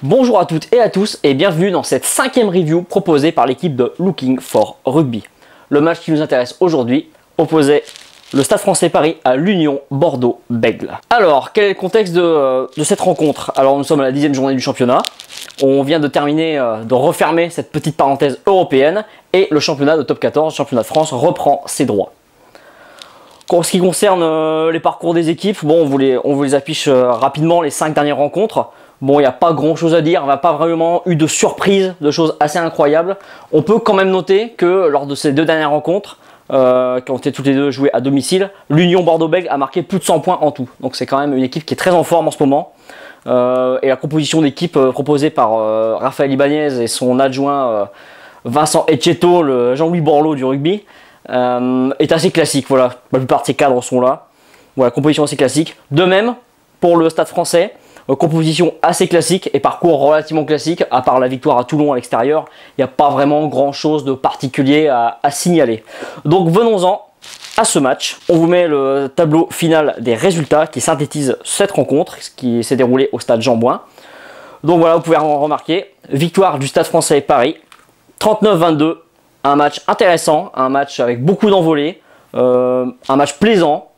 Bonjour à toutes et à tous et bienvenue dans cette 5e review proposée par l'équipe de Looking for Rugby. Le match qui nous intéresse aujourd'hui opposait le Stade Français Paris à l'Union Bordeaux-Bègles. Alors, quel est le contexte de cette rencontre? Alors, nous sommes à la 10e journée du championnat. On vient de terminer, de refermer cette petite parenthèse européenne et le championnat de top 14, le championnat de France, reprend ses droits. En ce qui concerne les parcours des équipes, bon, on vous les affiche rapidement, les 5 dernières rencontres. Bon, il n'y a pas grand chose à dire, on n'a pas vraiment eu de surprise, de choses assez incroyables. On peut quand même noter que lors de ces 2 dernières rencontres, qui ont été toutes les deux jouées à domicile, l'Union Bordeaux-Bègles a marqué plus de 100 points en tout. Donc c'est quand même une équipe qui est très en forme en ce moment. Et la composition d'équipe proposée par Raphaël Ibanez et son adjoint Vincent Etcheto, le Jean-Louis Borloo du rugby, est assez classique. Voilà, la plupart de ces cadres sont là. Voilà, composition assez classique. De même, pour le Stade Français, composition assez classique et parcours relativement classique, à part la victoire à Toulon à l'extérieur, il n'y a pas vraiment grand chose de particulier à signaler. Donc venons-en à ce match. On vous met le tableau final des résultats qui synthétise cette rencontre, qui s'est déroulée au stade Jean-Bouin. Donc voilà, vous pouvez remarquer, victoire du Stade Français Paris, 39-22, un match intéressant, un match avec beaucoup d'envolées, un match plaisant,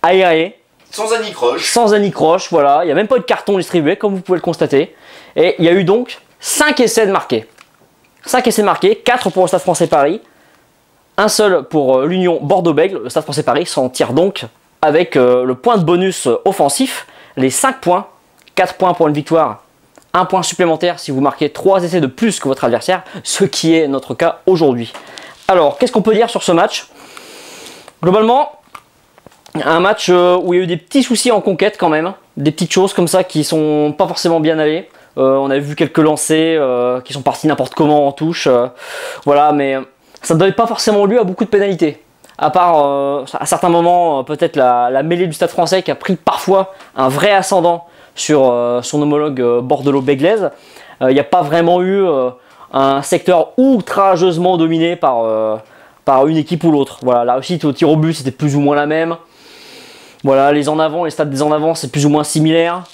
aéré, sans anicroche. Sans anicroche, voilà. Il n'y a même pas eu de carton distribué, comme vous pouvez le constater. Et il y a eu donc 5 essais de marqués. 5 essais marqués, 4 pour le Stade Français Paris, un seul pour l'Union Bordeaux-Bègles. Le Stade Français Paris s'en tire donc avec le point de bonus offensif, les 5 points, 4 points pour une victoire, 1 point supplémentaire si vous marquez 3 essais de plus que votre adversaire, ce qui est notre cas aujourd'hui. Alors, qu'est-ce qu'on peut dire sur ce match? Globalement, un match où il y a eu des petits soucis en conquête quand même, des petites choses comme ça qui sont pas forcément bien allées. On a vu quelques lancers qui sont partis n'importe comment en touche, voilà, mais ça ne donnait pas forcément lieu à beaucoup de pénalités. À part à certains moments, peut-être la mêlée du Stade Français qui a pris parfois un vrai ascendant sur son homologue bordelot-bèglaise. Il n'y a pas vraiment eu un secteur outrageusement dominé par une équipe ou l'autre. Voilà, la réussite au tir au but c'était plus ou moins la même. Voilà, les en avant, les stats des en avant, c'est plus ou moins similaire.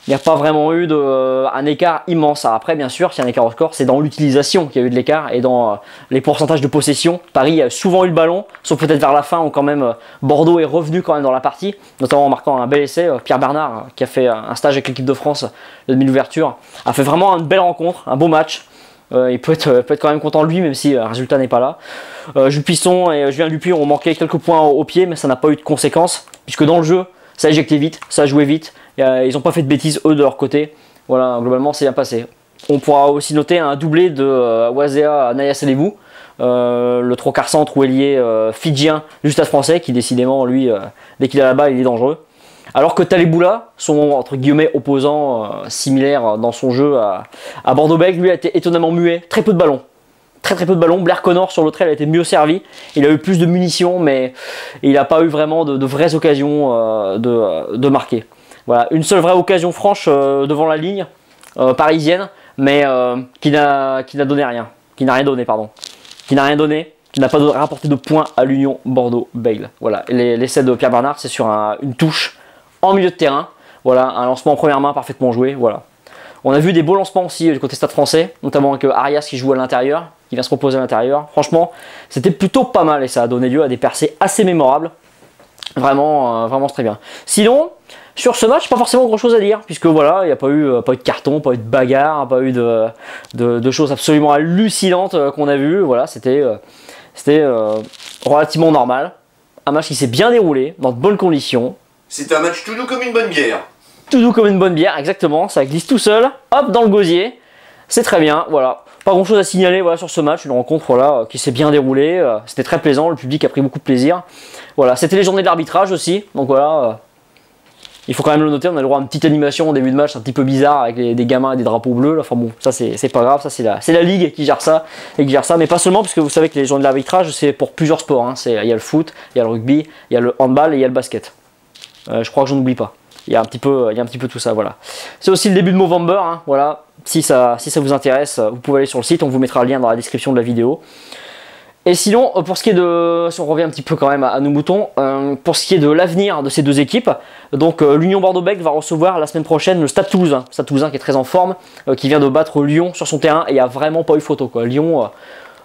Il n'y a pas vraiment eu un écart immense. Après, bien sûr, s'il y a un écart au score, c'est dans l'utilisation qu'il y a eu de l'écart et dans les pourcentages de possession. Paris a souvent eu le ballon, sauf peut-être vers la fin où quand même Bordeaux est revenu quand même dans la partie, notamment en marquant un bel essai. Pierre Bernard, qui a fait un stage avec l'équipe de France de demi-ouverture, a fait vraiment une belle rencontre, un beau match. Il peut être quand même content de lui, même si le résultat n'est pas là. Jules Pisson et Julien Dupuis ont manqué quelques points au pied, mais ça n'a pas eu de conséquences, puisque dans le jeu, ça a éjecté vite, ça a joué vite. Ils n'ont pas fait de bêtises, eux, de leur côté. Voilà, globalement, c'est bien passé. On pourra aussi noter un doublé de Wazea Naya Selevou, le trois-quarts centre ou ailier fidjien du Stade Français, qui décidément, lui, dès qu'il a la balle, il est dangereux. Alors que Taleboula, son entre guillemets opposant similaire dans son jeu à Bordeaux-Bègles, lui a été étonnamment muet, très peu de ballons. Très peu de ballons. Blair Connor sur l'autre aile a été mieux servi. Il a eu plus de munitions, mais il n'a pas eu vraiment de vraies occasions de marquer. Voilà, une seule vraie occasion franche devant la ligne parisienne, mais qui n'a donné rien. Qui n'a rien donné, pardon. Qui n'a rien donné. Qui n'a pas rapporté de points à l'Union Bordeaux-Bègles. Voilà, l'essai de Pierre Bernard, c'est sur une touche en milieu de terrain. Voilà, un lancement en première main parfaitement joué. Voilà. On a vu des beaux lancements aussi du côté Stade Français, notamment avec Arias qui joue à l'intérieur, qui vient se proposer à l'intérieur. Franchement, c'était plutôt pas mal et ça a donné lieu à des percées assez mémorables. Vraiment, vraiment très bien. Sinon, sur ce match, pas forcément grand chose à dire, puisque voilà, il n'y a pas eu de carton, pas eu de bagarre, pas eu de choses absolument hallucinantes qu'on a vues. Voilà, c'était relativement normal. Un match qui s'est bien déroulé, dans de bonnes conditions. C'était un match tout doux comme une bonne bière. Tout doux comme une bonne bière, exactement, ça glisse tout seul, hop, dans le gosier, c'est très bien, voilà. Pas grand chose à signaler voilà, sur ce match, une rencontre voilà, qui s'est bien déroulée, c'était très plaisant, le public a pris beaucoup de plaisir. Voilà, c'était les journées de l'arbitrage aussi, donc voilà, il faut quand même le noter, on a le droit à une petite animation au début de match un petit peu bizarre avec des gamins et des drapeaux bleus, là. Enfin bon, ça c'est pas grave, ça c'est la ligue qui gère ça, mais pas seulement, puisque vous savez que les journées de l'arbitrage c'est pour plusieurs sports, hein. Il y a le foot, il y a le rugby, il y a le handball et il y a le basket. Je crois que j'en oublie pas. Il y a un petit peu tout ça, voilà. C'est aussi le début de Movember, hein, voilà. Si ça vous intéresse, vous pouvez aller sur le site, on vous mettra le lien dans la description de la vidéo. Et sinon, pour ce qui est de, si on revient un petit peu quand même à nos moutons, pour ce qui est de l'avenir de ces deux équipes, donc l'Union Bordeaux-Bègles va recevoir la semaine prochaine le Stade Toulousain. Stade Toulousain qui est très en forme, qui vient de battre Lyon sur son terrain et il n'y a vraiment pas eu photo, quoi. Lyon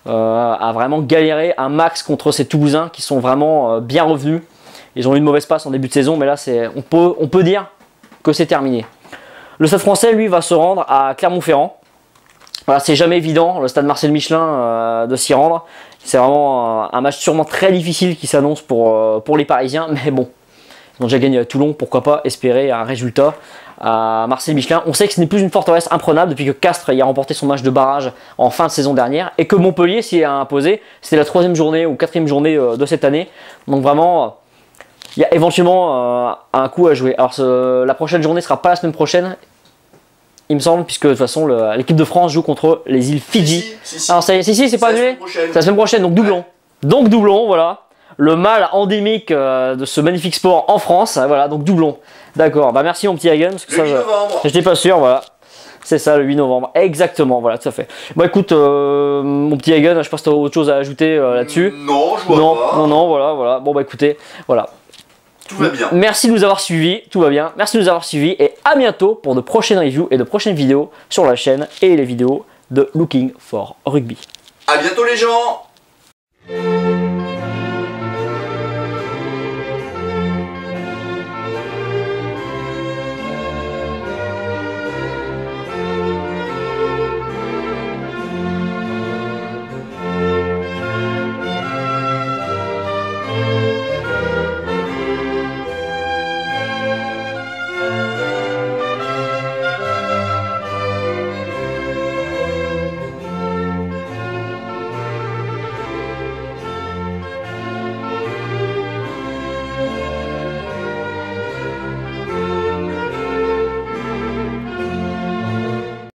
a vraiment galéré un max contre ces Toulousains qui sont vraiment bien revenus. Ils ont eu une mauvaise passe en début de saison, mais là on peut dire que c'est terminé. Le Stade Français, lui, va se rendre à Clermont-Ferrand. Voilà, c'est jamais évident, le Stade Marcel Michelin, de s'y rendre. C'est vraiment un match sûrement très difficile qui s'annonce pour les Parisiens, mais bon, ils ont déjà gagné à Toulon, pourquoi pas espérer un résultat à Marcel Michelin. On sait que ce n'est plus une forteresse imprenable depuis que Castres y a remporté son match de barrage en fin de saison dernière et que Montpellier s'y a imposé. C'était la 3e journée ou 4e journée de cette année, donc vraiment il y a éventuellement un coup à jouer. Alors la prochaine journée ne sera pas la semaine prochaine, il me semble, puisque de toute façon l'équipe de France joue contre les îles Fidji. Alors si, c'est pas annulé. C'est la semaine prochaine, donc doublon. Ouais. Donc doublon, voilà. Le mal endémique de ce magnifique sport en France, voilà, donc doublon. D'accord, bah merci mon petit Hagen. Parce que le 8 novembre. J'étais pas sûr, voilà. C'est ça, le 8 novembre. Exactement, voilà, tout à fait. Bon écoute, mon petit Hagen, je pense que tu as autre chose à ajouter là-dessus. Non, je vois pas. Non, voilà. Bon bah écoutez, voilà. Tout va bien. Merci de nous avoir suivis, tout va bien. Merci de nous avoir suivis et à bientôt pour de prochaines reviews et de prochaines vidéos sur la chaîne et les vidéos de Looking for Rugby. À bientôt les gens.